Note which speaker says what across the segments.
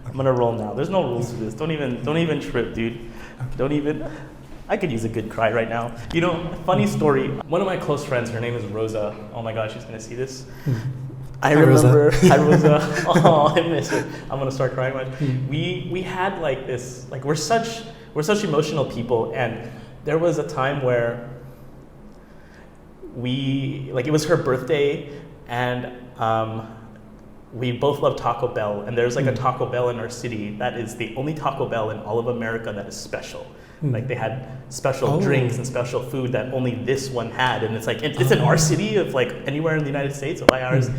Speaker 1: I'm gonna roll now. There's no rules to this. Don't even trip, dude. Don't even. I could use a good cry right now. You know, funny story. One of my close friends, her name is Rosa. Oh my gosh, she's gonna see this. I remember. Hi Rosa. Oh, I miss her. I'm gonna start crying. We had like this. Like we're such emotional people, and there was a time where it was her birthday, and we both love Taco Bell, and there's like a Taco Bell in our city that is the only Taco Bell in all of America that is special. Like they had special drinks and special food that only this one had, and it's like it's in our city of like anywhere in the United States, by ours.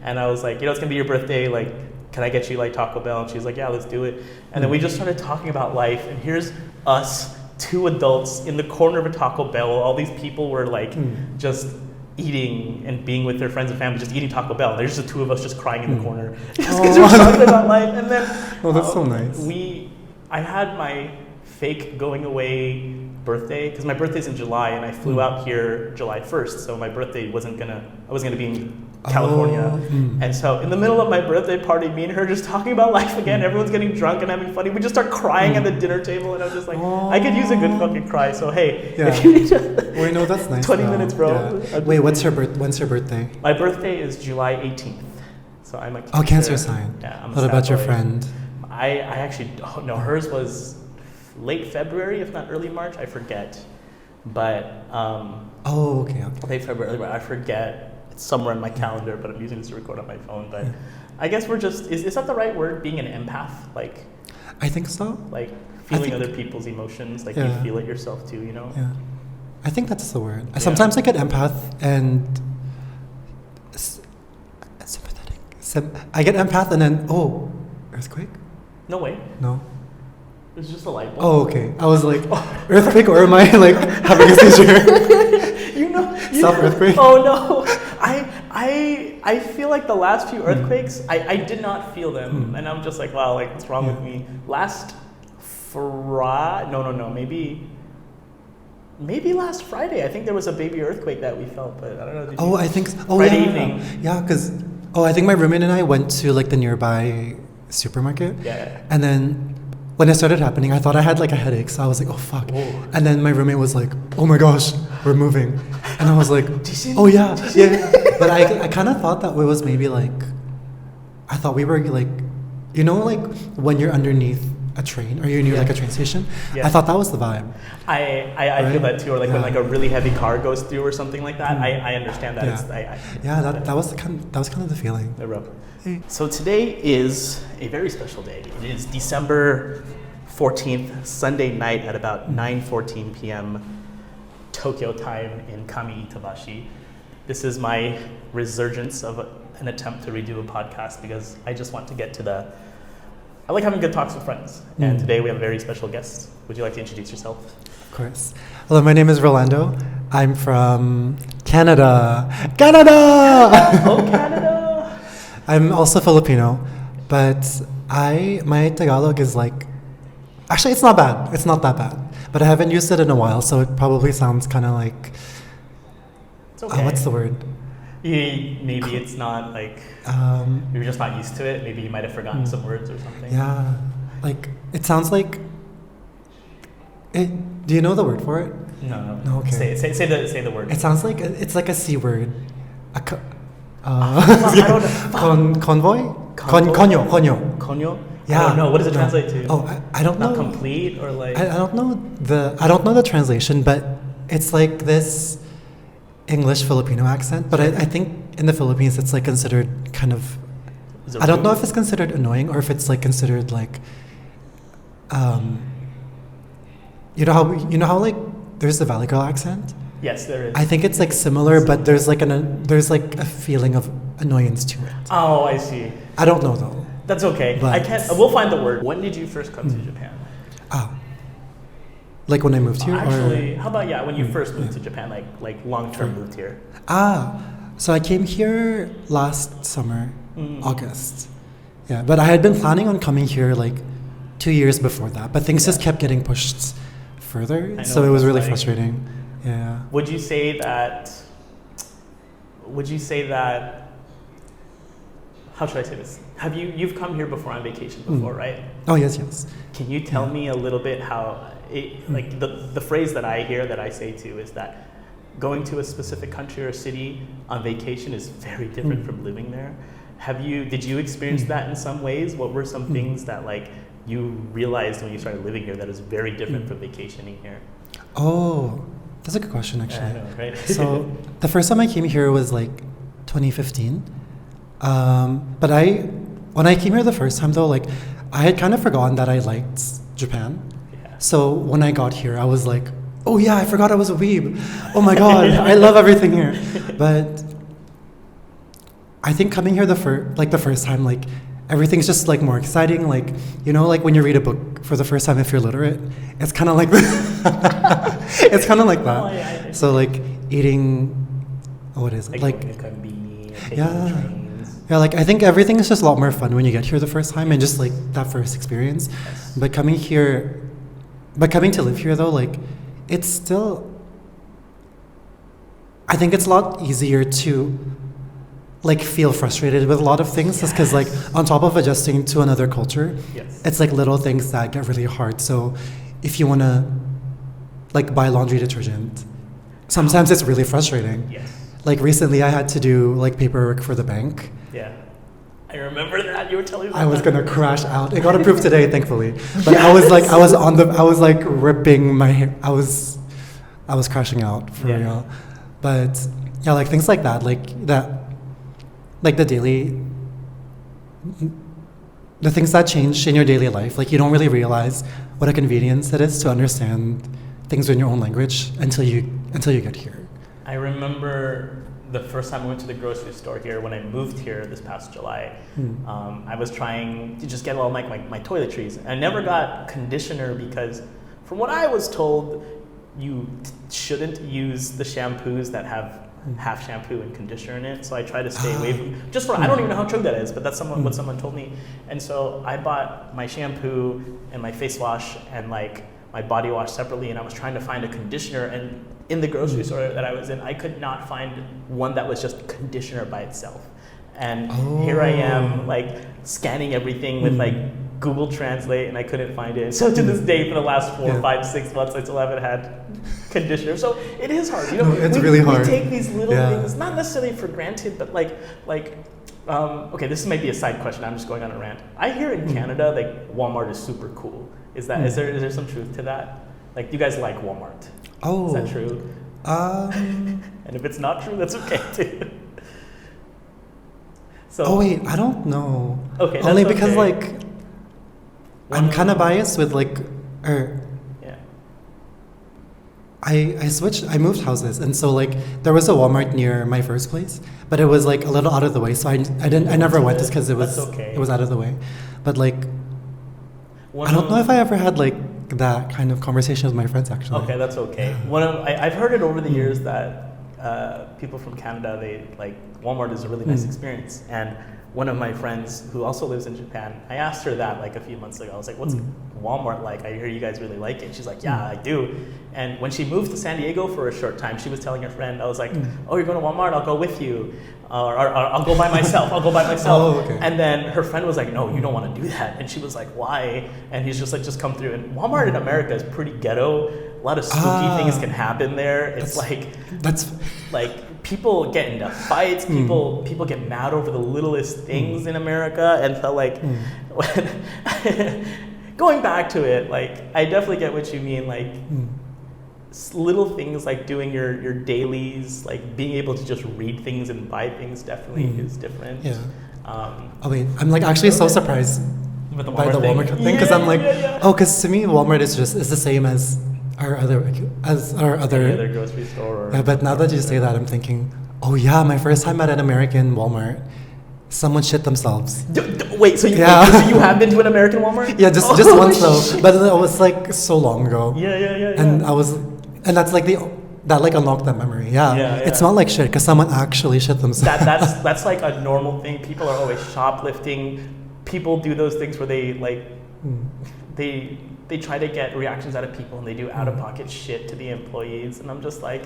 Speaker 1: And I was like, it's gonna be your birthday, like, can I get you like Taco Bell? And she's like, yeah, let's do it. And then we just started talking about life, and here's us, two adults in the corner of a Taco Bell. All these people were like just eating and being with their friends and family, just eating Taco Bell. There's the two of us just crying in the corner, just because we're talking about life. And then
Speaker 2: that's so nice.
Speaker 1: I had my fake going away birthday, because my birthday's in July, and I flew out here July 1st, so my birthday I wasn't gonna be in California. And so in the middle of my birthday party, me and her just talking about life again, everyone's getting drunk and having fun. We just start crying at the dinner table, and I was just like, I could use a good fucking cry, so hey, if you need to,
Speaker 2: wait, no, that's nice.
Speaker 1: 20 minutes, bro.
Speaker 2: Yeah. Wait, when's her birthday?
Speaker 1: My birthday is July 18th, so I'm a Cancer.
Speaker 2: Oh, Cancer sign.
Speaker 1: Yeah, I'm a
Speaker 2: What about your friend?
Speaker 1: I actually don't know. Hers was late February, if not early March, I forget. But
Speaker 2: okay.
Speaker 1: Late February, I forget. It's somewhere in my calendar, but I'm using this to record on my phone. But I guess we're just, is that the right word, being an empath? Like,
Speaker 2: I think so.
Speaker 1: Like feeling other people's emotions, like you feel it yourself too, you know?
Speaker 2: Yeah. I think that's the word. Sometimes I get empath and sympathetic. I get empath and then, earthquake?
Speaker 1: No way.
Speaker 2: No.
Speaker 1: It's just a light bulb.
Speaker 2: Oh, okay. I was like, earthquake, or am I like having a seizure? Self-earthquake?
Speaker 1: Oh no. I feel like the last few earthquakes, I did not feel them. And I'm just like, wow, like what's wrong with me? Last Friday, no, maybe last Friday. I think there was a baby earthquake that we felt, but I don't know.
Speaker 2: I think so.
Speaker 1: Friday evening.
Speaker 2: Yeah, because, I think my roommate and I went to like the nearby supermarket.
Speaker 1: Yeah.
Speaker 2: And then when it started happening, I thought I had like a headache, so I was like, oh fuck. Whoa. And then my roommate was like, oh my gosh, we're moving. And I was like, oh yeah. But I kind of thought that it was maybe like, I thought we were like, you know, like when you're underneath a train or you're near like a train station. I thought that was the vibe.
Speaker 1: I feel that too, or like when like a really heavy car goes through or something like that. I understand that.
Speaker 2: That was kind of the feeling.
Speaker 1: So today is a very special day. It is December 14th, Sunday night at about 9:14 p.m. Tokyo time in Kami Itabashi. This is my resurgence of an attempt to redo a podcast because I just want to get to I like having good talks with friends. And today we have a very special guest. Would you like to introduce yourself?
Speaker 2: Of course. Hello, my name is Rolando. I'm from Canada. Canada!
Speaker 1: Oh, Canada!
Speaker 2: I'm also Filipino, but my Tagalog is like, actually it's not bad. It's not that bad. But I haven't used it in a while, so it probably sounds kind of like,
Speaker 1: it's okay.
Speaker 2: What's the word?
Speaker 1: Maybe it's not like, you're just not used to it. Maybe you might have forgotten some words or something.
Speaker 2: Yeah, like, it sounds like, do you know the word for it?
Speaker 1: No, okay. Say the word.
Speaker 2: It sounds like, it's like a C word.
Speaker 1: I don't know.
Speaker 2: Convoy? Konyo. Yeah.
Speaker 1: I don't know. What does it translate to?
Speaker 2: I don't know.
Speaker 1: Not complete or like.
Speaker 2: I don't know the translation, but it's like this English Filipino accent. But I think in the Philippines it's like considered kind of. I don't know if it's considered annoying or if it's like considered like. You know how like there's the Valley Girl accent.
Speaker 1: Yes, there is.
Speaker 2: I think it's like similar, but there's like a feeling of annoyance to it.
Speaker 1: Oh, I see.
Speaker 2: I don't know though.
Speaker 1: That's okay.
Speaker 2: But
Speaker 1: we'll find the word. When did you first come to Japan?
Speaker 2: Like when I moved here?
Speaker 1: Actually, how about when you first moved to Japan, like long-term moved here?
Speaker 2: So I came here last summer, August. Yeah, but I had been planning on coming here like 2 years before that, but things just kept getting pushed further, so it was really frustrating. Yeah.
Speaker 1: Would you say that, how should I say this? you've come here before on vacation before, right?
Speaker 2: Oh, yes.
Speaker 1: Can you tell me a little bit how, like the phrase that I hear that I say too is that going to a specific country or city on vacation is very different from living there. Did you experience that in some ways? What were some things that like you realized when you started living here that is very different from vacationing here?
Speaker 2: Oh, that's a good question, actually.
Speaker 1: I know, right?
Speaker 2: So the first time I came here was like 2015. But when I came here the first time though, like I had kind of forgotten that I liked Japan.
Speaker 1: Yeah.
Speaker 2: So when I got here, I was like, oh yeah, I forgot I was a weeb. Oh my god, I love everything here. But I think coming here the first time, like everything's just like more exciting. Like, you know, like when you read a book for the first time if you're literate, it's kind of like it's kind of like that.
Speaker 1: Oh, yeah.
Speaker 2: So like eating, what is it? Like
Speaker 1: konbini, taking
Speaker 2: yeah.
Speaker 1: trains.
Speaker 2: Yeah, like I think everything is just a lot more fun when you get here the first time and just like that first experience.
Speaker 1: Yes.
Speaker 2: But coming to live here though, like it's still, I think it's a lot easier to like feel frustrated with a lot of things just because like on top of adjusting to another culture,
Speaker 1: Yes.
Speaker 2: it's like little things that get really hard. So if you want to like buy laundry detergent, sometimes it's really frustrating.
Speaker 1: Yes.
Speaker 2: Like recently I had to do like paperwork for the bank.
Speaker 1: Yeah. I remember that. You were telling me
Speaker 2: I was
Speaker 1: that.
Speaker 2: gonna crash out. It got approved today, thankfully. But I was like ripping my hair. I was crashing out for real. But yeah, like things like that, like the things that change in your daily life. Like you don't really realize what a convenience it is to understand things in your own language until you get here.
Speaker 1: I remember the first time I went to the grocery store here when I moved here this past July. I was trying to just get all my toiletries. I never got conditioner because from what I was told, you shouldn't use the shampoos that have half shampoo and conditioner in it. So I try to stay away from, I don't even know how true that is, but that's what someone told me. And so I bought my shampoo and my face wash and like my body wash separately, and I was trying to find a conditioner, and in the grocery store that I was in, I could not find one that was just conditioner by itself. And here I am, like scanning everything with like Google Translate, and I couldn't find it. So to this day, for the last 4, 5, 6 months, I still haven't had conditioner. So it is hard. You know,
Speaker 2: it's really hard.
Speaker 1: We take these little things, not necessarily for granted, but okay, this might be a side question. I'm just going on a rant. I hear in Canada, like Walmart is super cool. Is there some truth to that? Like, do you guys like Walmart?
Speaker 2: Oh,
Speaker 1: Is that true? And if it's not true, that's okay too. So.
Speaker 2: Oh wait, I don't know.
Speaker 1: Okay.
Speaker 2: Only because
Speaker 1: okay.
Speaker 2: like I'm kind of biased with like,
Speaker 1: yeah.
Speaker 2: I moved houses, and so like there was a Walmart near my first place, but it was like a little out of the way, so I never went just because it was out of the way. But like I don't know if I ever had like that kind of conversation with my friends actually.
Speaker 1: Okay, that's okay. I've heard it over the years that people from Canada, they like Walmart is a really nice experience. And one of my friends who also lives in Japan, I asked her that like a few months ago. I was like, what's Walmart like? I hear you guys really like it. She's like, yeah, I do. And when she moved to San Diego for a short time, she was telling her friend, I was like, oh, you're going to Walmart? I'll go with you. Or I'll go by myself.
Speaker 2: Oh, okay.
Speaker 1: And then her friend was like, no, you don't want to do that. And she was like, why? And he's just like, just come through. And Walmart in America is pretty ghetto. A lot of spooky things can happen there. It's like people get into fights. People get mad over the littlest things in America. And so like, going back to it, like I definitely get what you mean. Like little things like doing your dailies, like being able to just read things and buy things definitely is different.
Speaker 2: Yeah. Oh wait, I'm like actually so surprised
Speaker 1: by the
Speaker 2: Walmart thing because I'm like, oh, because to me Walmart is the same as our other
Speaker 1: Any other grocery store.
Speaker 2: Yeah, but now that you say that, I'm thinking, oh yeah, my first time at an American Walmart, someone shit themselves.
Speaker 1: Wait, so you have been to an American Walmart?
Speaker 2: Yeah, just once though, but it was like so long ago.
Speaker 1: Yeah.
Speaker 2: And that's like that like unlocked that memory. Yeah. It's not like shit because someone actually shit themselves.
Speaker 1: That's like a normal thing. People are always shoplifting. People do those things where they like they try to get reactions out of people and they do out of pocket shit to the employees. And I'm just like,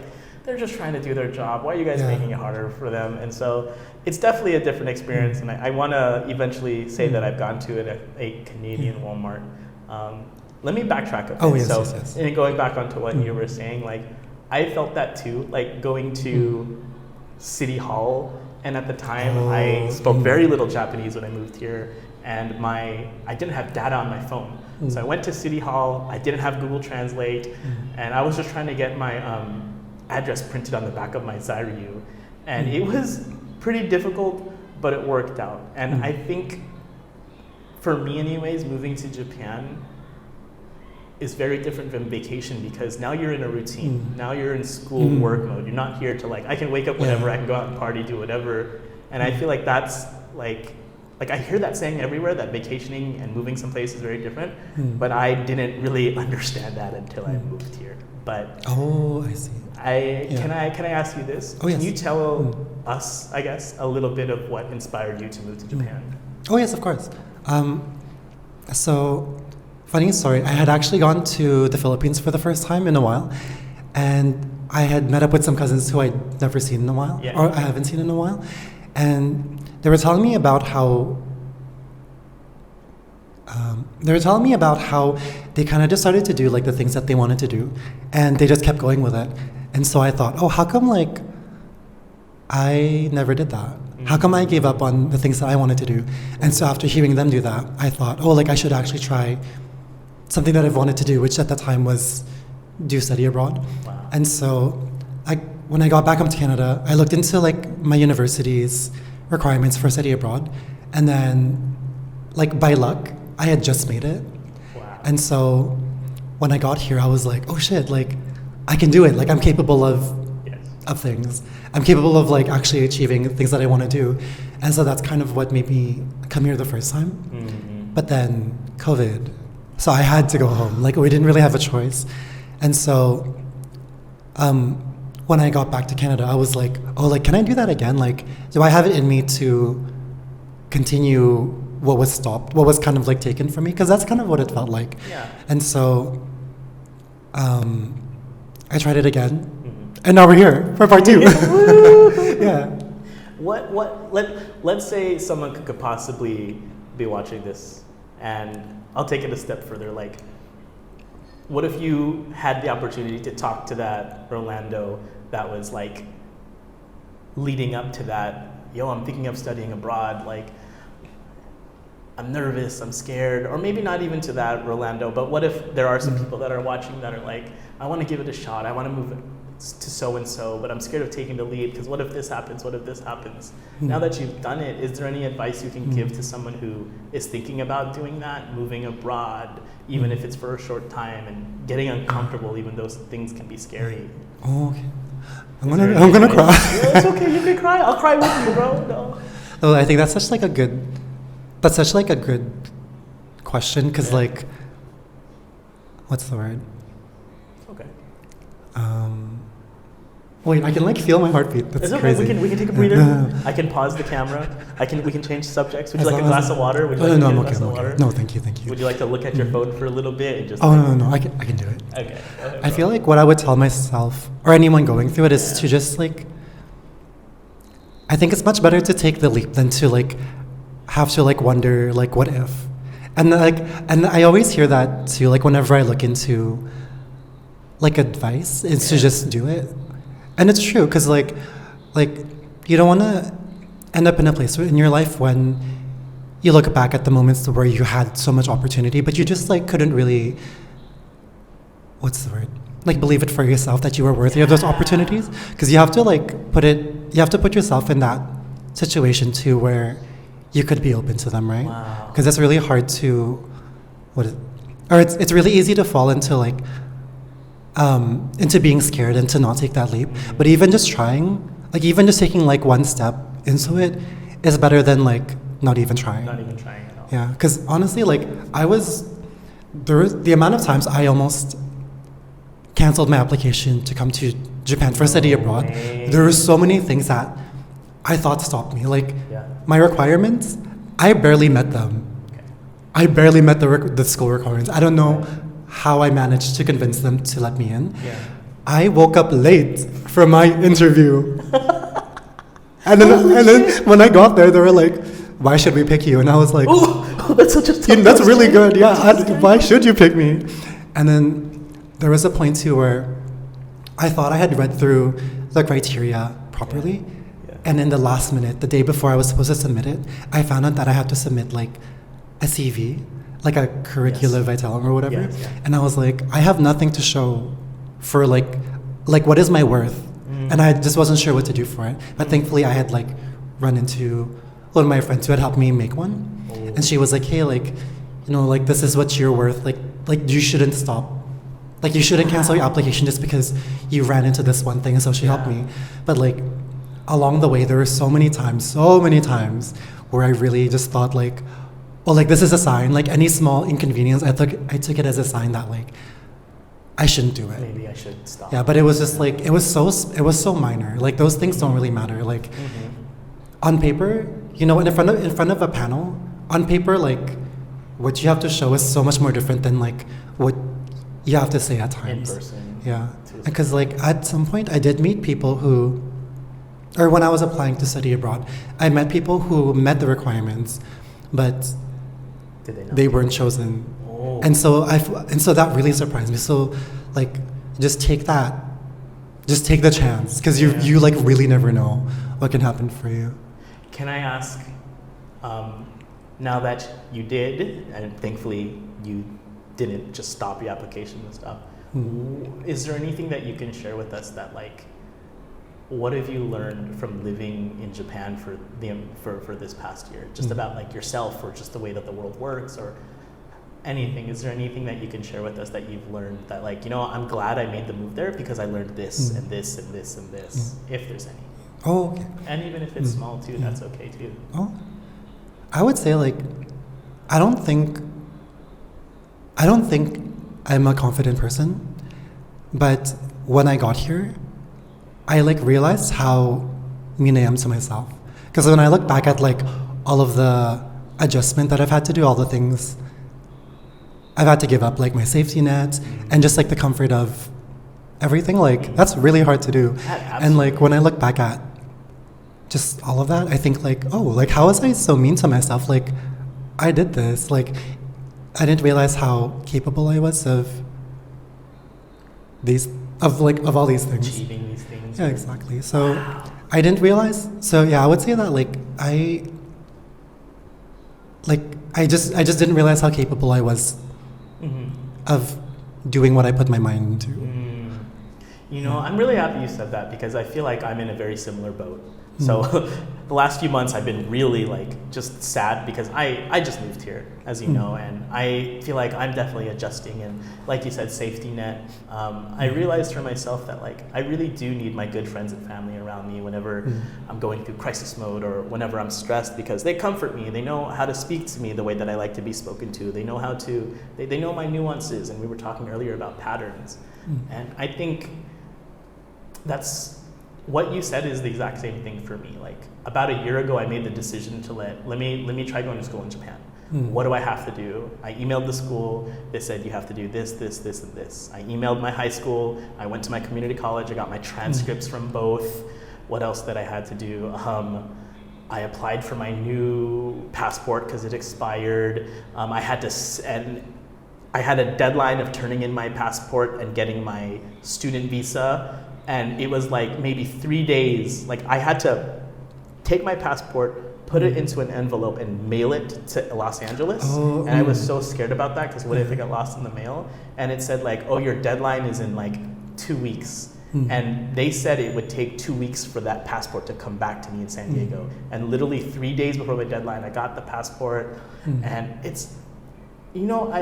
Speaker 1: they're just trying to do their job. Why are you guys
Speaker 2: Yeah.
Speaker 1: making it harder for them? And so it's definitely a different experience. And I want to eventually say that I've gone to a Canadian Walmart. Let me backtrack a bit.
Speaker 2: Oh, yes,
Speaker 1: so,
Speaker 2: yes, yes.
Speaker 1: and going back onto what you were saying, like, I felt that too, like going to City Hall. And at the time, I spoke very little Japanese when I moved here. And I didn't have data on my phone. So I went to City Hall, I didn't have Google Translate, and I was just trying to get my address printed on the back of my Zairyu. And it was pretty difficult, but it worked out. And I think, for me anyways, moving to Japan is very different from vacation because now you're in a routine. Now you're in school work mode. You're not here to like, I can wake up whenever, I can go out and party, do whatever. And I feel like that's like I hear that saying everywhere that vacationing and moving someplace is very different, but I didn't really understand that until I moved here. But
Speaker 2: I see.
Speaker 1: can I ask you this?
Speaker 2: Oh, yes.
Speaker 1: Can you tell us, I guess, a little bit of what inspired you to move to Japan?
Speaker 2: Oh yes, of course. So, funny story. I had actually gone to the Philippines for the first time in a while, and I had met up with some cousins who I'd never seen in a while, or I haven't seen in a while, and they were telling me about how they kind of just started to do like the things that they wanted to do, and they just kept going with it. And so I thought, oh, how come like I never did that? How come I gave up on the things that I wanted to do? And so after hearing them do that, I thought, oh, like I should actually try something that I've wanted to do, which at that time was do study abroad.
Speaker 1: Wow.
Speaker 2: And so when I got back home to Canada, I looked into like my university's requirements for study abroad, and then like by luck, I had just made it.
Speaker 1: Wow.
Speaker 2: And so when I got here, I was like, oh shit, like I can do it. Like I'm capable of things. I'm capable of like actually achieving things that I want to do. And so that's kind of what made me come here the first time. But then COVID, so I had to go home. Like we didn't really have a choice. And so when I got back to Canada, I was like, oh, like, can I do that again? Like, do I have it in me to continue what was stopped, what was kind of like taken from me? Because that's kind of what it felt like.
Speaker 1: Yeah.
Speaker 2: And so I tried it again. And now we're here for part 2. Yeah.
Speaker 1: Let's say someone could possibly be watching this, and I'll take it a step further. Like, what if you had the opportunity to talk to that Orlando that was like leading up to that, yo, I'm thinking of studying abroad, like I'm nervous, I'm scared, or maybe not even to that Orlando, but what if there are some people that are watching that are like, I want to give it a shot, I want to move to so-and-so, but I'm scared of taking the lead because what if this happens, what if this happens? Now that you've done it, is there any advice you can give to someone who is thinking about doing that, moving abroad, even if it's for a short time, and getting uncomfortable even though things can be scary?
Speaker 2: Oh, okay. I'm gonna cry.
Speaker 1: Yeah, it's okay, you can cry. I'll cry with you, bro. No.
Speaker 2: Oh, I think that's such like a good question because like, what's the word?
Speaker 1: Okay.
Speaker 2: Wait, I can like feel my heartbeat. That's
Speaker 1: It's okay.
Speaker 2: crazy.
Speaker 1: We can take a breather. I can pause the camera. We can change subjects. Would you like a glass of water? Would you like to
Speaker 2: no,
Speaker 1: get
Speaker 2: I'm
Speaker 1: a
Speaker 2: okay.
Speaker 1: glass
Speaker 2: I'm
Speaker 1: of
Speaker 2: okay.
Speaker 1: water?
Speaker 2: No, thank you.
Speaker 1: Would you like to look at your phone for a little bit and just?
Speaker 2: Oh no, I can do it.
Speaker 1: Okay.
Speaker 2: I feel like what I would tell myself or anyone going through it is to just like. I think it's much better to take the leap than to like have to like wonder like what if, and I always hear that too. Like whenever I look into like advice, it's to just do it, and it's true because like you don't want to end up in a place in your life when you look back at the moments where you had so much opportunity, but you just like couldn't really. What's the word? Like believe it for yourself that you were worthy of those opportunities, because you have to like put yourself in that situation too where you could be open to them, right?
Speaker 1: Wow.
Speaker 2: Because it's really hard to it's really easy to fall into like into being scared and to not take that leap. But even just trying, like even just taking like one step into it is better than like not even trying.
Speaker 1: Not even trying at all.
Speaker 2: Yeah, because honestly, like there was the amount of times I almost canceled my application to come to Japan for study abroad. There were so many things that I thought stopped me. Like my requirements, I barely met them.
Speaker 1: Okay.
Speaker 2: I barely met the school requirements. I don't know how I managed to convince them to let me in.
Speaker 1: Yeah.
Speaker 2: I woke up late for my interview. And then when I got there, they were like, why should we pick you? And I was like,
Speaker 1: oh, that's such a tough
Speaker 2: that's really
Speaker 1: question.
Speaker 2: good. Yeah, why should you pick me? And then there was a point too where I thought I had read through the criteria properly.
Speaker 1: Yeah.
Speaker 2: And in the last minute, the day before I was supposed to submit it, I found out that I had to submit like a CV, like a curricula vitae or whatever.
Speaker 1: Yes, yeah.
Speaker 2: And I was like, I have nothing to show for like what is my worth? And I just wasn't sure what to do for it. But thankfully I had like run into one of my friends who had helped me make one. And she was like, hey, like, you know, like this is what you're worth. Like you shouldn't stop. Like you shouldn't cancel your application just because you ran into this one thing. And so she helped me. But like along the way, there were so many times where I really just thought like, oh, like this is a sign. Like any small inconvenience, I took it as a sign that like I shouldn't do it.
Speaker 1: Maybe I should stop.
Speaker 2: Yeah, but it was just like it was so minor. Like those things don't really matter. Like on paper, you know, in front of a panel, on paper, like what you have to show is so much more different than like what you have to say at times.
Speaker 1: In person.
Speaker 2: Yeah, because like at some point I did meet people who, or when I was applying to study abroad, I met people who met the requirements, but they weren't chosen.
Speaker 1: Oh.
Speaker 2: And so that really surprised me. So like just take the chance because you like really never know what can happen for you.
Speaker 1: Can I ask, now that you did, and thankfully you didn't just stop your application and stuff, is there anything that you can share with us that like, what have you learned from living in Japan for this past year? Just about like yourself or just the way that the world works or anything. Is there anything that you can share with us that you've learned that like, you know, I'm glad I made the move there because I learned this and this and this and this, if there's any.
Speaker 2: Oh, okay.
Speaker 1: And even if it's small too, that's okay too.
Speaker 2: Oh, I would say like, I don't think I'm a confident person, but when I got here, I like realized how mean I am to myself. Because when I look back at like all of the adjustment that I've had to do, all the things I've had to give up, like my safety net and just like the comfort of everything, like that's really hard to do. And like when I look back at just all of that, I think like, oh, like how was I so mean to myself? Like I did this, like I didn't realize how capable I was of all these things.
Speaker 1: Achieving these things.
Speaker 2: Yeah, exactly. So I didn't realize. So yeah, I would say that like I just didn't realize how capable I was of doing what I put my mind into.
Speaker 1: You know, I'm really happy you said that because I feel like I'm in a very similar boat. So the last few months I've been really like just sad because I just moved here, as you know, and I feel like I'm definitely adjusting and like you said, safety net. I realized for myself that like I really do need my good friends and family around me whenever I'm going through crisis mode or whenever I'm stressed because they comfort me. They know how to speak to me the way that I like to be spoken to. They know how to, they know my nuances, and we were talking earlier about patterns. And I think that's what you said is the exact same thing for me. Like about a year ago, I made the decision to let me try going to school in Japan. What do I have to do? I emailed the school. They said you have to do this, this, this, and this. I emailed my high school. I went to my community college. I got my transcripts from both. What else did I had to do? I applied for my new passport because it expired. I had a deadline of turning in my passport and getting my student visa. And it was like maybe 3 days. Like I had to take my passport, put it into an envelope and mail it to Los Angeles. And I was so scared about that because what if it got lost in the mail? And it said like, oh, your deadline is in like 2 weeks. And they said it would take 2 weeks for that passport to come back to me in San Diego. And literally 3 days before my deadline, I got the passport. And it's, you know,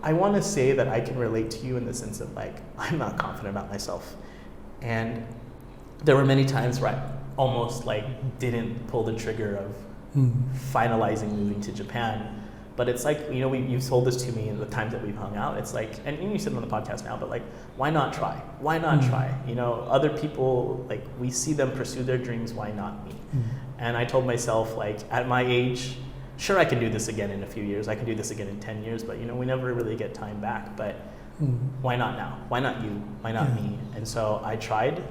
Speaker 1: I want to say that I can relate to you in the sense of like, I'm not confident about myself. And there were many times where I almost like didn't pull the trigger of finalizing moving to Japan. But it's like, you know, you've told this to me in the times that we've hung out. It's like, and you said it on the podcast now, but like, why not try? Why not try? You know, other people, like we see them pursue their dreams, why not me? And I told myself like, at my age, sure, I can do this again in a few years. I can do this again in 10 years, but you know, we never really get time back. But Why not now? Why not you? Why not
Speaker 2: Yeah.
Speaker 1: me? And so I tried,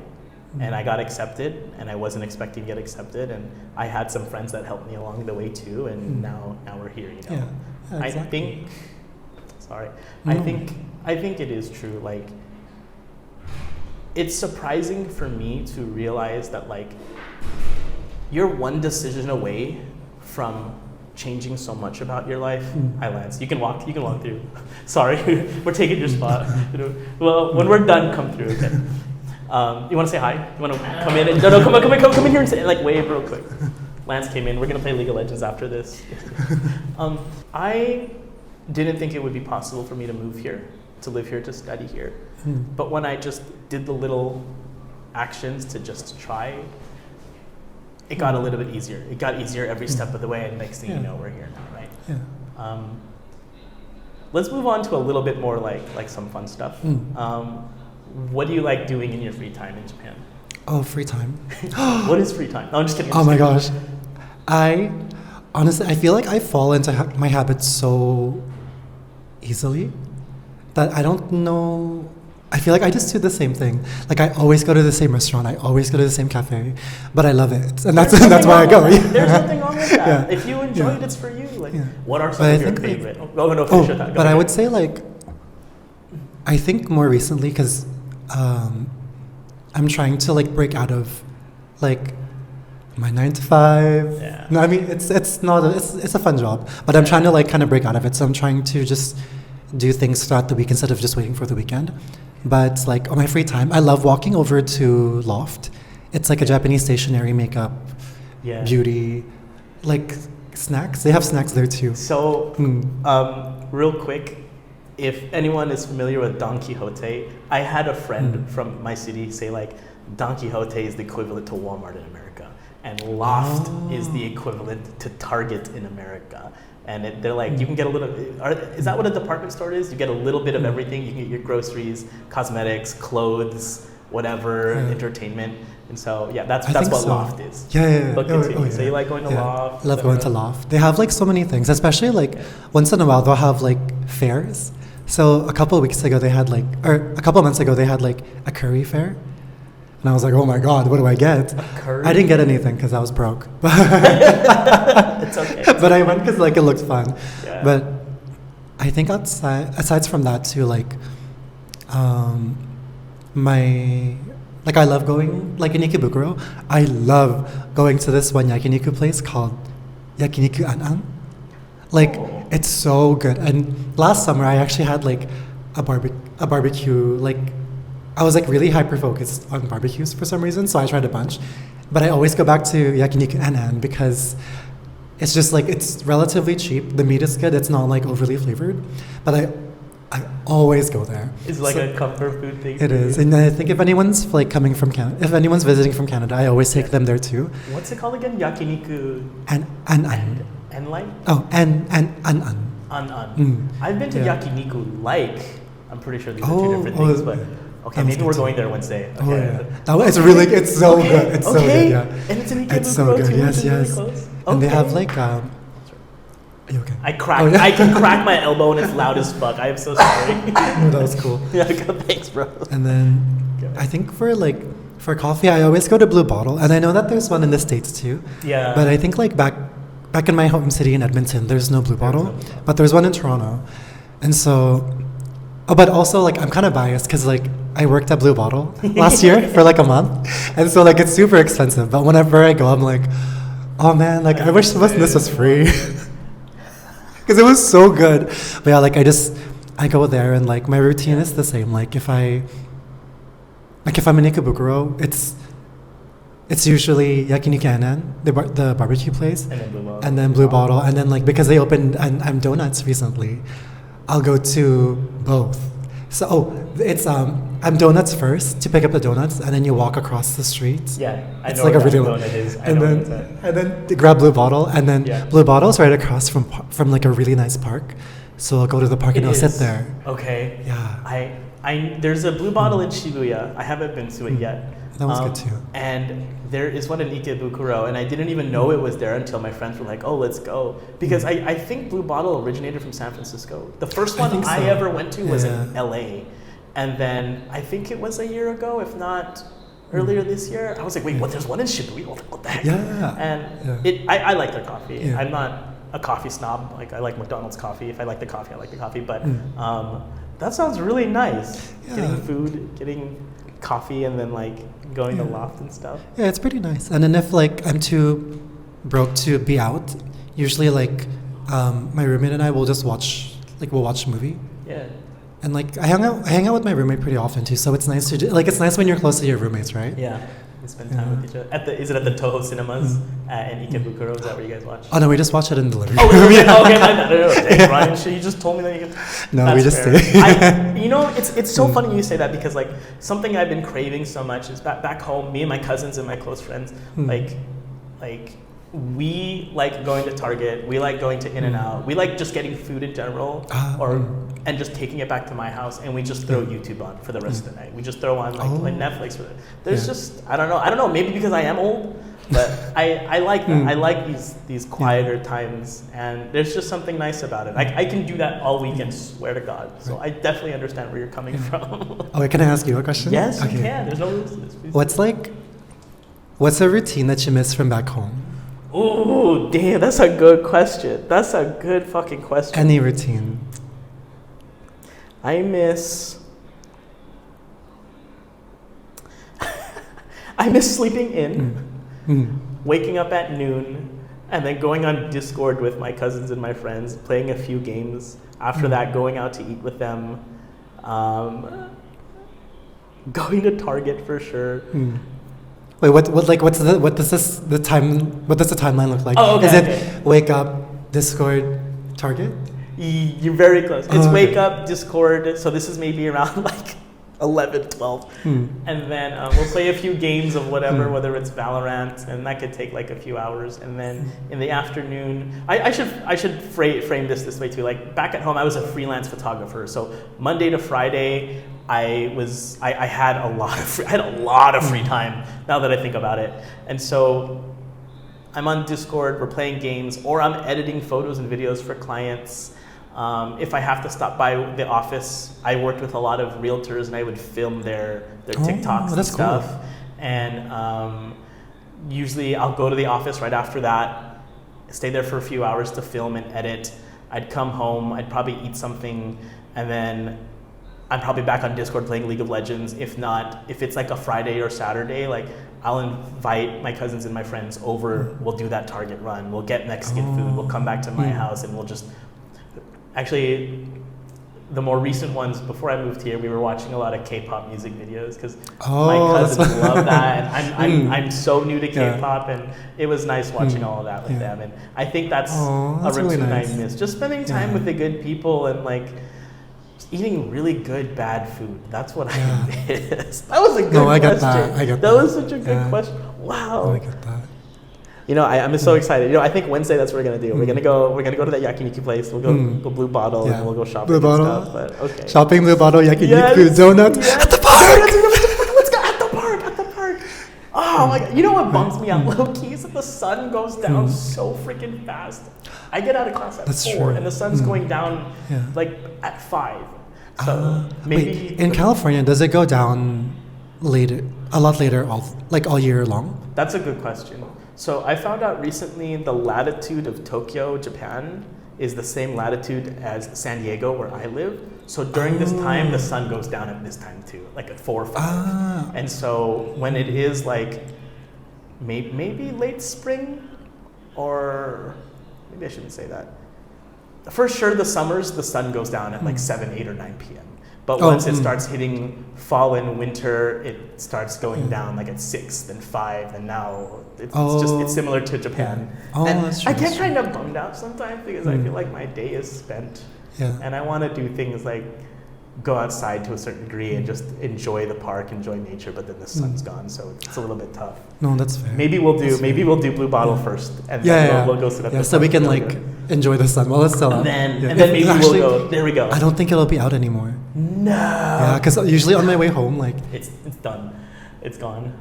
Speaker 1: and I got accepted, and I wasn't expecting to get accepted, and I had some friends that helped me along the way too, and now we're here. You know,
Speaker 2: Yeah. Yeah,
Speaker 1: I
Speaker 2: exactly.
Speaker 1: think. Sorry,
Speaker 2: No.
Speaker 1: I think it is true. Like, it's surprising for me to realize that like you're one decision away from changing so much about your life. Hi Lance, you can walk through. Sorry, we're taking your spot. You know, well, when we're done, come through. Okay. You want to say hi? You want to come in? No, come in here and say, like, wave real quick. Lance came in. We're gonna play League of Legends after this. I didn't think it would be possible for me to move here, to live here, to study here. But when I just did the little actions to just try, it got a little bit easier. It got easier every step of the way, and next thing you know, we're here now, right?
Speaker 2: Yeah.
Speaker 1: Let's move on to a little bit more like some fun stuff. What do you like doing in your free time in Japan?
Speaker 2: Oh, free time.
Speaker 1: What is free time? No, I'm just kidding.
Speaker 2: Oh my gosh. I honestly, I feel like I fall into my habits so easily that I don't know. I feel like I just do the same thing. Like I always go to the same restaurant. I always go to the same cafe, but I love it, and that's why I go.
Speaker 1: There's nothing wrong with that.
Speaker 2: Yeah.
Speaker 1: If you enjoy
Speaker 2: Yeah.
Speaker 1: it, it's for you. Like,
Speaker 2: Yeah.
Speaker 1: what are
Speaker 2: But
Speaker 1: some
Speaker 2: I
Speaker 1: of your
Speaker 2: think, like-
Speaker 1: favorite? Oh no, finish that. Go
Speaker 2: but I
Speaker 1: ahead.
Speaker 2: would say like, I think more recently because I'm trying to like break out of like my 9 to 5.
Speaker 1: Yeah.
Speaker 2: No, I mean it's not it's a fun job, but I'm trying to like kind of break out of it. So I'm trying to just do things throughout the week instead of just waiting for the weekend. But like on my free time, I love walking over to Loft. It's like a Japanese stationery, makeup,
Speaker 1: Yeah.
Speaker 2: beauty, like snacks. They have snacks there too.
Speaker 1: So, real quick, if anyone is familiar with Don Quixote, I had a friend from my city say like, Don Quixote is the equivalent to Walmart in America, and Loft is the equivalent to Target in America. And they're like, you can get a little. Is that what a department store is? You get a little bit of everything. You can get your groceries, cosmetics, clothes, whatever, entertainment. And so yeah, that's
Speaker 2: think
Speaker 1: what
Speaker 2: so.
Speaker 1: Loft is.
Speaker 2: Yeah.
Speaker 1: But continue. So
Speaker 2: yeah.
Speaker 1: you like going to
Speaker 2: Yeah.
Speaker 1: Loft?
Speaker 2: I love going to Loft. They have like so many things, especially like once in a while they'll have like fairs. So a couple of weeks ago they had like, or a couple of months ago they had like a curry fair. And I was like, oh my God, what do I get?
Speaker 1: curry?
Speaker 2: I didn't get anything because I was broke.
Speaker 1: It's okay.
Speaker 2: But I went because like it looked fun.
Speaker 1: Yeah.
Speaker 2: But I think aside from that too, like I love going like in Ikebukuro. I love going to this one yakiniku place called Yakiniku An-An. Like it's so good. And last summer I actually had like a barbecue. Like I was like really hyper focused on barbecues for some reason, so I tried a bunch. But I always go back to Yakiniku An-An because it's just like it's relatively cheap. The meat is good. It's not like overly flavored. But I always go there.
Speaker 1: It's like a comfort food thing.
Speaker 2: It is, and I think if anyone's like coming from Canada, if anyone's visiting from Canada, I always take them there too.
Speaker 1: What's it called again? Yakiniku
Speaker 2: An-An.
Speaker 1: and like
Speaker 2: An-An.
Speaker 1: An-An. I've been to
Speaker 2: Yeah.
Speaker 1: Yakiniku like. I'm pretty sure these are
Speaker 2: Oh,
Speaker 1: two different
Speaker 2: oh,
Speaker 1: things, but okay,
Speaker 2: sounds
Speaker 1: maybe
Speaker 2: good
Speaker 1: we're
Speaker 2: too.
Speaker 1: going there Wednesday. Okay.
Speaker 2: Oh yeah, it's so good. It's so
Speaker 1: okay.
Speaker 2: good. Yeah,
Speaker 1: And it's in Ikebukuro
Speaker 2: it's so good.
Speaker 1: too,
Speaker 2: Yes,
Speaker 1: which is really
Speaker 2: yes.
Speaker 1: close.
Speaker 2: And they have
Speaker 1: Okay.
Speaker 2: like Are you okay?
Speaker 1: I crack.
Speaker 2: Oh, yeah.
Speaker 1: I can crack my elbow and it's loud as fuck. I am so sorry.
Speaker 2: Oh, that was cool.
Speaker 1: Yeah, thanks, bro.
Speaker 2: And then I think for coffee, I always go to Blue Bottle, and I know that there's one in the States too.
Speaker 1: Yeah.
Speaker 2: But I think like back in my home city in Edmonton, there's no Blue Bottle, but there's one in Toronto, and so. Oh, but also like I'm kind of biased because like I worked at Blue Bottle last year for like a month, and so like it's super expensive. But whenever I go, I'm like, oh man, like I wish this was free because it was so good. But yeah, like I go there and like my routine is the same. Like if I'm in Ikebukuro, it's usually Yakiniku An-An, the barbecue place, and then Blue Bottle, and then like because they opened I'm Donuts recently, I'll go to both. So it's I'm Donuts first to pick up the donuts, and then you walk across the street.
Speaker 1: Yeah, I
Speaker 2: It's
Speaker 1: know
Speaker 2: like
Speaker 1: where
Speaker 2: a really
Speaker 1: that
Speaker 2: long,
Speaker 1: donut is. I
Speaker 2: and
Speaker 1: know
Speaker 2: then
Speaker 1: what's that.
Speaker 2: and then they grab Blue Bottle, and then
Speaker 1: Yeah.
Speaker 2: Blue Bottle's right across from like a really nice park. So I'll go to the park and I'll sit there.
Speaker 1: Okay.
Speaker 2: Yeah.
Speaker 1: There's a Blue Bottle in Shibuya. I haven't been to it yet.
Speaker 2: That was good too.
Speaker 1: And there is one in Ikebukuro, and I didn't even know it was there until my friends were like, "Oh, let's go," because I think Blue Bottle originated from San Francisco. The first one
Speaker 2: think so.
Speaker 1: I ever went to was
Speaker 2: Yeah.
Speaker 1: in LA, and then I think it was a year ago, if not earlier this year. I was like, "Wait, what? There's one in Shibuya? What the heck?"
Speaker 2: Yeah.
Speaker 1: And
Speaker 2: Yeah.
Speaker 1: I like their coffee.
Speaker 2: Yeah.
Speaker 1: I'm not a coffee snob. Like I like McDonald's coffee. If I like the coffee, I like the coffee. But that sounds really nice.
Speaker 2: Yeah.
Speaker 1: Getting food, getting coffee, and then like going to Loft and stuff.
Speaker 2: Yeah, it's pretty nice. And then if like I'm too broke to be out, usually like my roommate and I will just watch we'll watch a movie.
Speaker 1: Yeah.
Speaker 2: And like I hang out with my roommate pretty often too, so it's nice to do, like it's nice when you're close to your roommates, right?
Speaker 1: Yeah. You spend time with each other. Is it at the Toho Cinemas in Ikebukuro? Is that where you guys watch?
Speaker 2: Oh no, we just watch it in the living
Speaker 1: Oh,
Speaker 2: room.
Speaker 1: okay, my bad. No, thanks, Ryan. So you just told me that you can.
Speaker 2: No,
Speaker 1: That's
Speaker 2: we just
Speaker 1: fair.
Speaker 2: stay.
Speaker 1: You know, it's so funny you say that because like something I've been craving so much is back home. Me and my cousins and my close friends, like we like going to Target. We like going to In-N-Out. We like just getting food in general, and just taking it back to my house, and we just throw YouTube on for the rest of the night. We just throw on like Netflix. There's just I don't know. Maybe because I am old, but I like that. I like these quieter times, and there's just something nice about it. I can do that all weekend. Swear to God. So I definitely understand where you're coming from.
Speaker 2: Oh, wait, can I ask you a question?
Speaker 1: Yes, you can. There's no rules to this. Please.
Speaker 2: What's a routine that you miss from back home?
Speaker 1: Ooh, damn, that's a good question. That's a good fucking question.
Speaker 2: Any routine.
Speaker 1: I miss sleeping in, waking up at noon, and then going on Discord with my cousins and my friends, playing a few games. After that, going out to eat with them, going to Target for sure.
Speaker 2: Wait, what does the timeline look like?
Speaker 1: Oh, okay,
Speaker 2: Is it
Speaker 1: okay.
Speaker 2: wake up, Discord, Target?
Speaker 1: You're very close. It's
Speaker 2: okay.
Speaker 1: wake up, Discord. So this is maybe around like 11, 12. And then we'll play a few games of whatever, whether it's Valorant, and that could take like a few hours. And then in the afternoon, I should frame this way too. Like back at home, I was a freelance photographer. So Monday to Friday, I had a lot of free time now that I think about it. And so I'm on Discord, we're playing games, or I'm editing photos and videos for clients. If I have to stop by the office, I worked with a lot of realtors and I would film their TikToks and stuff.
Speaker 2: Cool.
Speaker 1: And usually I'll go to the office right after that, stay there for a few hours to film and edit. I'd come home, I'd probably eat something, and then I'm probably back on Discord playing League of Legends. If not, if it's like a Friday or Saturday, like I'll invite my cousins and my friends over. We'll do that Target run. We'll get Mexican food. We'll come back to my house and we'll just... Actually, the more recent ones, before I moved here, we were watching a lot of K-pop music videos because my cousins love that. And I'm so new to K-pop, and it was nice watching all of that with them. And I think that's a routine
Speaker 2: really nice.
Speaker 1: I miss. Just spending time with the good people and like eating really good bad food. That's what I miss. That was a good question.
Speaker 2: I get that.
Speaker 1: That was such a good question. Wow.
Speaker 2: I get that.
Speaker 1: You know, I'm so excited. You know, I think Wednesday that's what we're gonna do. We're gonna go to that yakiniku place. We'll go Blue Bottle and we'll go shopping
Speaker 2: Blue Bottle.
Speaker 1: and stuff. But okay.
Speaker 2: Shopping, Blue Bottle, yakiniku,
Speaker 1: Yes,
Speaker 2: donuts
Speaker 1: yes.
Speaker 2: at the park.
Speaker 1: Let's go at the park. Oh my god! You know what bumps me out low key is that the sun goes down so freaking fast. I get out of class at 4, and the sun's going down like at 5. So maybe
Speaker 2: Wait, in California, does it go down later, a lot later, all year long?
Speaker 1: That's a good question. So I found out recently the latitude of Tokyo, Japan, is the same latitude as San Diego, where I live. So during this time, the sun goes down at this time too, like at 4 or 5. And so when it is like maybe late spring, or maybe I shouldn't say that. For sure, the summers, the sun goes down at like 7, 8, or 9 p.m. But once it starts hitting fall and winter, it starts going down like at 6, then 5, and now it's similar to Japan. And
Speaker 2: that's true.
Speaker 1: I get kind of bummed out sometimes because I feel like my day is spent, and I want to do things like go outside to a certain degree and just enjoy the park, enjoy nature, but then the sun's gone, so it's a little bit tough.
Speaker 2: No, that's fair.
Speaker 1: Maybe we'll do Blue Bottle first, and then we'll go sit at the
Speaker 2: so we
Speaker 1: park
Speaker 2: can like enjoy the sun while it's still out.
Speaker 1: And then maybe we'll go. There we go.
Speaker 2: I don't think it'll be out anymore.
Speaker 1: No.
Speaker 2: Yeah, because usually on my way home, like
Speaker 1: it's done. It's gone.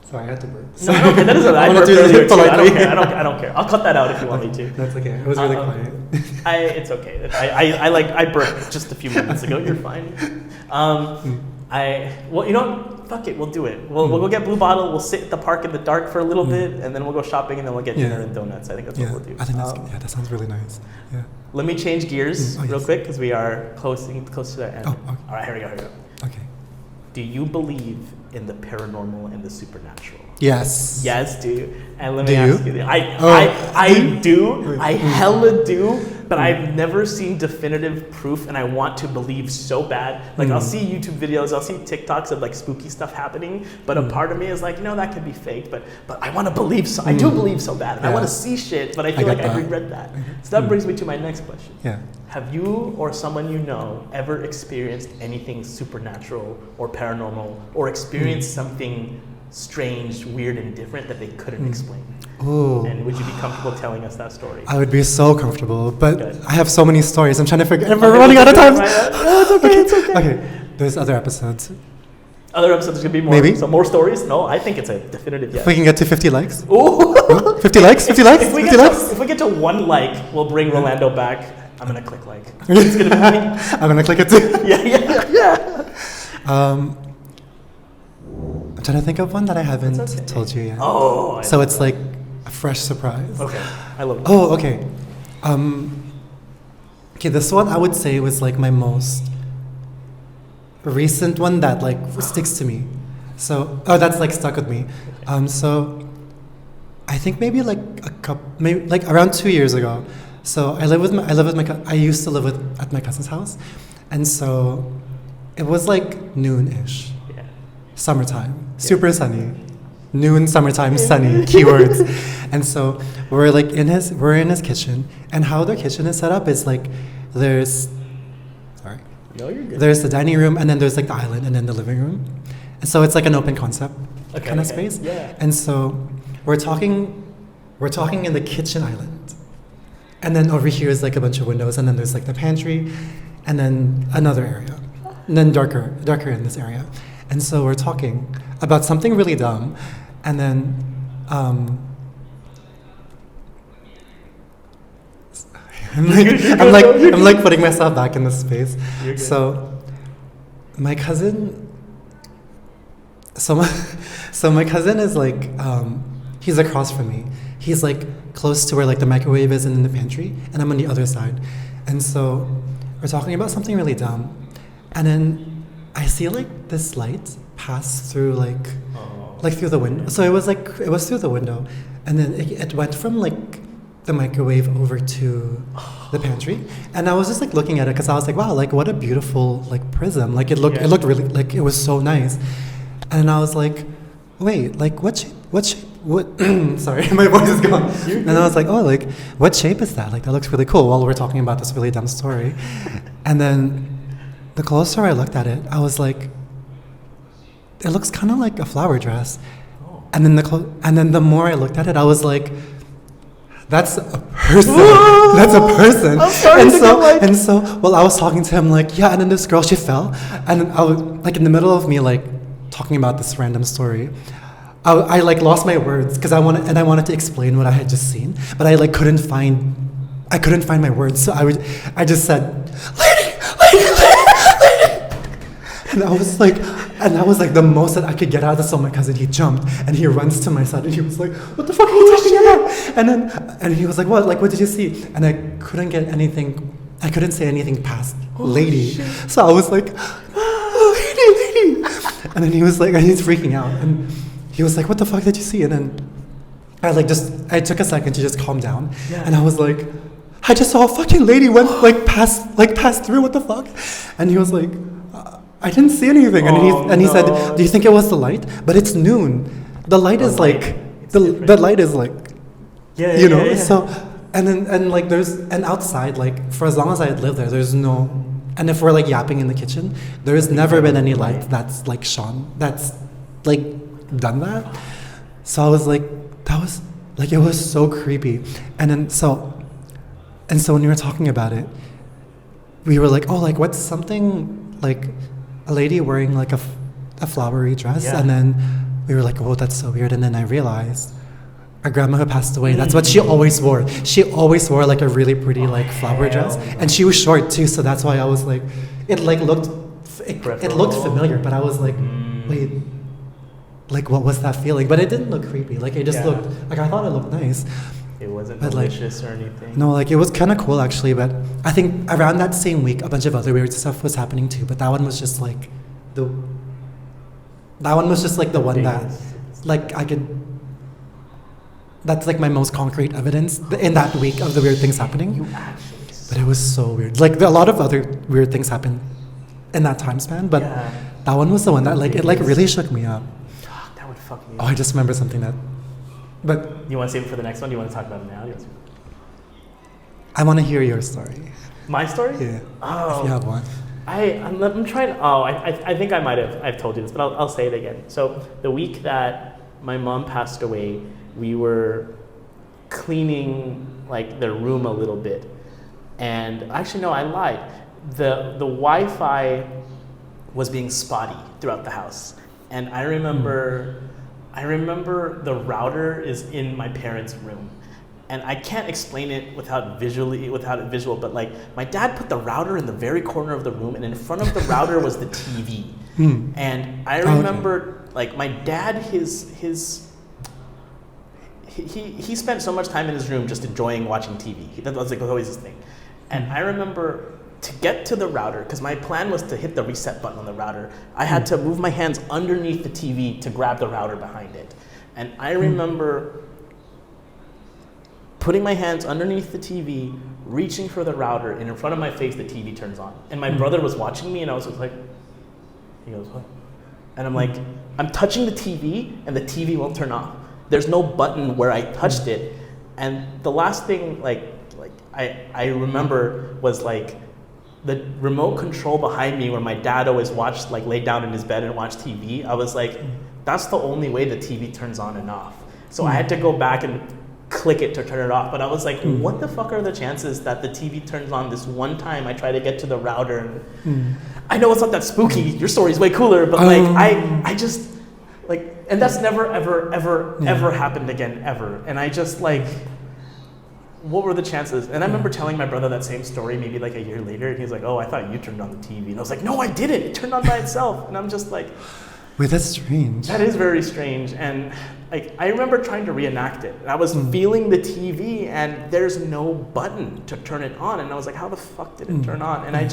Speaker 2: Sorry, I had to burp.
Speaker 1: No, I don't care. That is I
Speaker 2: wanna
Speaker 1: burped
Speaker 2: do this
Speaker 1: earlier too. I don't
Speaker 2: politely.
Speaker 1: care. I don't care. I'll cut that out if you want me to.
Speaker 2: That's okay. It was really quiet.
Speaker 1: It's okay. I burped just a few minutes ago. You're fine. Well, you know what? Fuck it. We'll do it. We'll go get Blue Bottle. We'll sit at the park in the dark for a little bit, and then we'll go shopping, and then we'll get dinner and donuts. I think that's what we'll do.
Speaker 2: I think that sounds really nice. Yeah.
Speaker 1: Let me change gears real
Speaker 2: yes.
Speaker 1: quick because we are close to the end.
Speaker 2: Oh, okay.
Speaker 1: All right, here we go.
Speaker 2: Okay.
Speaker 1: Do you believe in the paranormal and the supernatural?
Speaker 2: Yes.
Speaker 1: Yes, do. And let
Speaker 2: Do
Speaker 1: me ask
Speaker 2: you?
Speaker 1: you, I do. I hella do, but I've never seen definitive proof, and I want to believe so bad. Like I'll see YouTube videos, I'll see TikToks of like spooky stuff happening, but a part of me is like, that could be fake, but I want to believe so. I do believe so bad, and I want to see shit, but I feel like I regret that. So that brings me to my next question.
Speaker 2: Yeah.
Speaker 1: Have you or someone you know ever experienced anything supernatural or paranormal, or experienced something strange, weird, and different that they couldn't explain?
Speaker 2: Ooh.
Speaker 1: And would you be comfortable telling us that story?
Speaker 2: I would be so comfortable, but
Speaker 1: Good.
Speaker 2: I have so many stories. I'm trying to figure. We're running out of time.
Speaker 1: It's okay. It's okay.
Speaker 2: Okay. There's other episodes.
Speaker 1: Other episodes could be more.
Speaker 2: Maybe.
Speaker 1: So more stories? No, I think it's a definitive yes.
Speaker 2: If we can get to 50 likes.
Speaker 1: Ooh.
Speaker 2: 50 likes? 50 likes?
Speaker 1: If we
Speaker 2: 50
Speaker 1: get
Speaker 2: likes?
Speaker 1: if we get to 1 like, we'll bring Rolando back. I'm gonna click like. It's gonna be me.
Speaker 2: I'm gonna click it too.
Speaker 1: Yeah.
Speaker 2: I'm trying to think of one that I haven't
Speaker 1: okay.
Speaker 2: told you yet.
Speaker 1: Oh.
Speaker 2: So it's like a fresh surprise.
Speaker 1: Okay. I love it.
Speaker 2: Oh, okay. Okay, this one I would say was like my most recent one that like sticks to me. So, that's like stuck with me. So I think maybe like maybe like around 2 years ago. So I used to live at my cousin's house, and so it was like noon-ish,
Speaker 1: Yeah.
Speaker 2: summertime, super sunny, noon, summertime, sunny, keywords. And so we're in his kitchen, and how their kitchen is set up is like there's
Speaker 1: No, you're good.
Speaker 2: there's the dining room, and then there's like the island, and then the living room. And so it's like an open concept kind of space.
Speaker 1: Yeah.
Speaker 2: And so we're talking in the kitchen island. And then over here is like a bunch of windows, and then there's like the pantry, and then another area, and then darker in this area. And so we're talking about something really dumb, and then I'm like putting myself back in this space.
Speaker 1: You're good.
Speaker 2: So my cousin. So my cousin is like, he's across from me. He's like close to where like the microwave is and in the pantry, and I'm on the other side. And so we're talking about something really dumb, and then I see like this light pass through like through the window. So it was through the window, and then it went from like the microwave over to the pantry, and I was just like looking at it because I was like, wow, like what a beautiful like prism. Like it looked really like it was so nice. And I was like, wait, like what shape, sorry, my voice is gone. And I was like, oh, like, what shape is that? Like, that looks really cool while we're talking about this really dumb story. And then the closer I looked at it, I was like, it looks kind of like a flower dress. And then the more I looked at it, I was like, that's a person. That's a person.
Speaker 1: I'm starting to get like...
Speaker 2: And so, well, I was talking to him like, yeah, and then this girl, she fell. And I was like in the middle of me like talking about this random story. I like lost my words because I wanted to explain what I had just seen, but I like couldn't find my words. So I just said, lady. And that was like the most that I could get out of. So my cousin, he jumped and he runs to my side and he was like, what the fuck are you talking about? And he was like, what? Like, what did you see? And I couldn't say anything past lady. Shit. So I was like, lady. And then he was like, and he's freaking out. And he was like, what the fuck did you see? And then I took a second to just calm down. Yeah. And I was like, I just saw a fucking lady went pass through, what the fuck? And he was like, I didn't see anything. And he said, do you think it was the light? But it's noon. The light is like, the light is like, yeah. So, and like and outside, like for as long as I had lived there, there's no, and if we're like yapping in the kitchen, there's never been any light that's like shone, that's like done that. So I was like, that was like, it was so creepy. And so when you were talking about it, we were like, oh, like what's something like a lady wearing like a flowery dress, and then we were like, oh, that's so weird. And then I realized our grandma who passed away, that's what she always wore. She always wore like a really pretty like flower dress. And she was short too, so that's why I was like, it looked familiar, but I was like, wait, like what was that feeling? But it didn't look creepy. Like it just looked, like I thought it looked nice.
Speaker 1: It wasn't
Speaker 2: But,
Speaker 1: malicious or anything.
Speaker 2: No, like it was kind of cool actually, but I think around that same week, a bunch of other weird stuff was happening too. But that one was just like the one that, like I could. That's like my most concrete evidence in that week of the weird things happening.
Speaker 1: You actually.
Speaker 2: But it was so weird. Like a lot of other weird things happened in that time span, but that one was the one that like it like really shook me up.
Speaker 1: God, that would fuck me
Speaker 2: Oh,
Speaker 1: up.
Speaker 2: I just remember something that. But
Speaker 1: You want to save it for the next one? Do you want to talk about it now?
Speaker 2: I want to hear your story.
Speaker 1: My story?
Speaker 2: Yeah.
Speaker 1: Oh.
Speaker 2: If you have one.
Speaker 1: I'm trying. Oh, I think I might have. I've told you this, but I'll say it again. So the week that my mom passed away, we were cleaning like their room a little bit, and actually no, I lied. The Wi-Fi was being spotty throughout the house, and I remember the router is in my parents' room. And I can't explain it without it visual, but like my dad put the router in the very corner of the room, and in front of the router was the TV. And I remember like my dad, he spent so much time in his room just enjoying watching TV. That was like always his thing. And I remember to get to the router, because my plan was to hit the reset button on the router, I had to move my hands underneath the TV to grab the router behind it. And I remember putting my hands underneath the TV, reaching for the router, and in front of my face, the TV turns on. And my brother was watching me, and I was just like, he goes, what? And I'm like, I'm touching the TV, and the TV won't turn off. There's no button where I touched it. And the last thing, I remember was like the remote control behind me where my dad always watched, like lay down in his bed and watch TV. I was like, that's the only way the TV turns on and off. So I had to go back and click it to turn it off. But I was like, what the fuck are the chances that the TV turns on this one time I try to get to the router? And I know it's not that spooky. Your story's way cooler, but like I just like, and that's never ever happened again ever. And I just like, what were the chances? And I remember telling my brother that same story maybe like a year later, and he's like, oh, I thought you turned on the TV. And I was like, no, I didn't. It turned on by itself. And I'm just like,
Speaker 2: wait, that's strange.
Speaker 1: that is very strange. And like, I remember trying to reenact it. And I was feeling the TV, and there's no button to turn it on. And I was like, how the fuck did it turn on? And I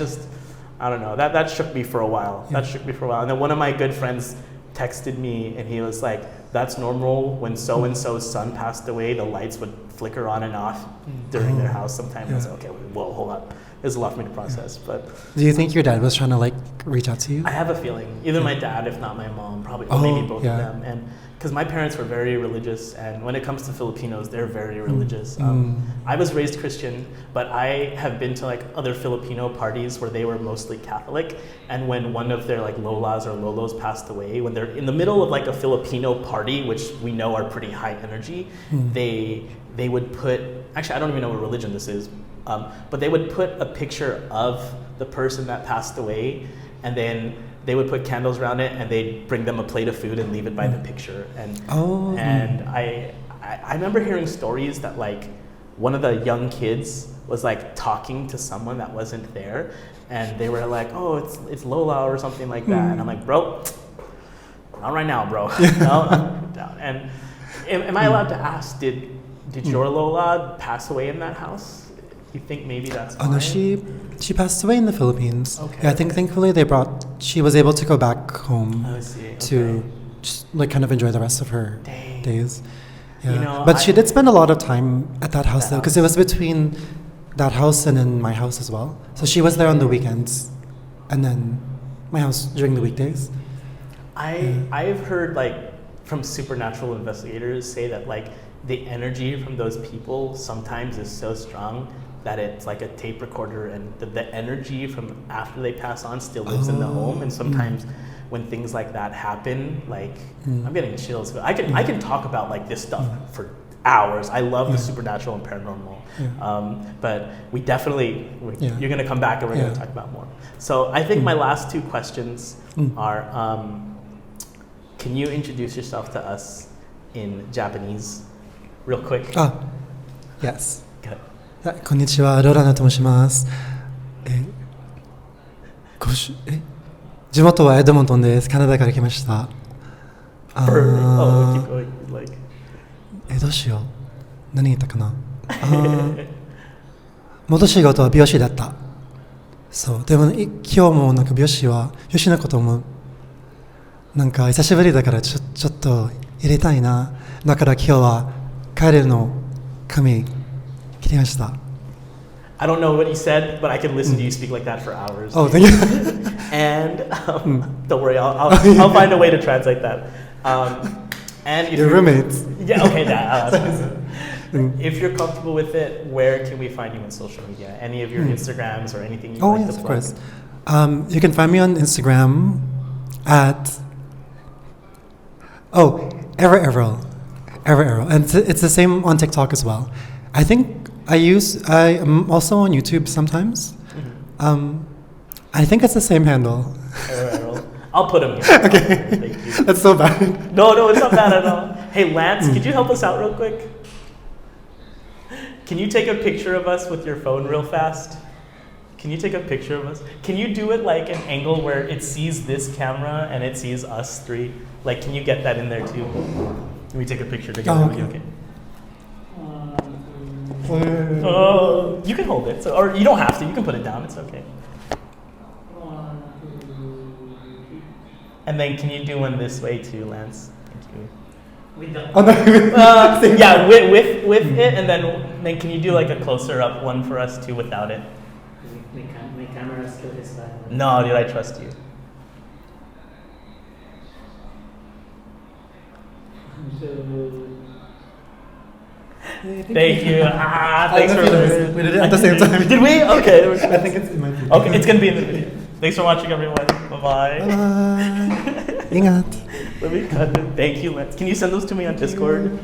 Speaker 1: don't know. That shook me for a while. That shook me for a while. And then one of my good friends texted me, and he was like, that's normal. When so-and-so's son passed away, the lights would flicker on and off during their house sometimes. I was like, okay, whoa, hold up. There's a lot for me to process. But
Speaker 2: Do you think your dad was trying to like reach out to you?
Speaker 1: I have a feeling. Either my dad, if not my mom, probably, or maybe both of them. And because my parents were very religious, and when it comes to Filipinos, they're very religious. I was raised Christian, but I have been to like other Filipino parties where they were mostly Catholic. And when one of their like lolas or lolos passed away, when they're in the middle of like a Filipino party, which we know are pretty high energy, they would put, actually I don't even know what religion this is, but they would put a picture of the person that passed away, and then they would put candles around it, and they'd bring them a plate of food and leave it by the picture. And I remember hearing stories that like one of the young kids was like talking to someone that wasn't there, and they were like, oh, it's Lola or something like that. And I'm like, bro, not right now, bro. No. And am I allowed to ask, did your Lola pass away in that house? You think maybe that's why?
Speaker 2: Oh no, she passed away in the Philippines.
Speaker 1: Okay.
Speaker 2: Yeah, I think thankfully she was able to go back home to just like kind of enjoy the rest of her days. Yeah.
Speaker 1: You know,
Speaker 2: but she did spend a lot of time at that house though, because it was between that house and then my house as well. So she was there on the weekends, and then my house during the weekdays.
Speaker 1: I've heard like from supernatural investigators say that like the energy from those people sometimes is so strong that it's like a tape recorder, and the energy from after they pass on still lives in the home. And sometimes when things like that happen, like I'm getting chills. But I can talk about like this stuff for hours. I love the supernatural and paranormal. But we definitely, you're gonna come back and we're gonna talk about more. So I think my last two questions are, can you introduce yourself to us in Japanese, real quick?
Speaker 2: Yes.
Speaker 1: Go ahead.
Speaker 2: こんにちは、ローランドと申します。地元はエドモントンです。カナダから来ました。
Speaker 1: Keep going. Like,
Speaker 2: どうしよう。何言ったかな。元仕事は美容師だった。そう。でも今日もなんか美容師のこともなんか久しぶりだからちょっと入れたいな。だから今日は彼の髪切りました。
Speaker 1: I don't know what you said, but I can listen to you speak like that for hours.
Speaker 2: Oh, thank you.
Speaker 1: And don't worry, I'll find a way to translate that. And if
Speaker 2: Your roommates.
Speaker 1: Yeah, okay, if you're comfortable with it, where can we find you on social media? Any of your Instagrams or anything you like to
Speaker 2: Yes, of
Speaker 1: plug?
Speaker 2: course. You can find me on Instagram at Ever, and it's the same on TikTok as well. I think I am also on YouTube sometimes. I think it's the same handle.
Speaker 1: I'll put them here.
Speaker 2: Okay.
Speaker 1: Thank you.
Speaker 2: That's so bad.
Speaker 1: No, it's not bad at all. Hey, Lance, could you help us out real quick? Can you take a picture of us with your phone real fast? Can you take a picture of us? Can you do it like an angle where it sees this camera and it sees us three? Like, can you get that in there too? Can we take a picture together?
Speaker 2: Okay.
Speaker 1: Oh, you can hold it, or you don't have to. You can put it down. It's okay. And then can you do one this way too, Lance? Thank you.
Speaker 2: With
Speaker 1: it, and then can you do like a closer up one for us too without it?
Speaker 3: My camera still is bad.
Speaker 1: No, dude, I trust you. Thank you. Thanks for
Speaker 2: we did it at the same time.
Speaker 1: Did we? Okay.
Speaker 2: I think it's in my video.
Speaker 1: Okay, it's gonna be in the video. Thanks for watching, everyone. Bye bye.
Speaker 2: Bye. Ingat.
Speaker 1: Let me cut it. Thank you, Lance. Can you send those to me on Discord?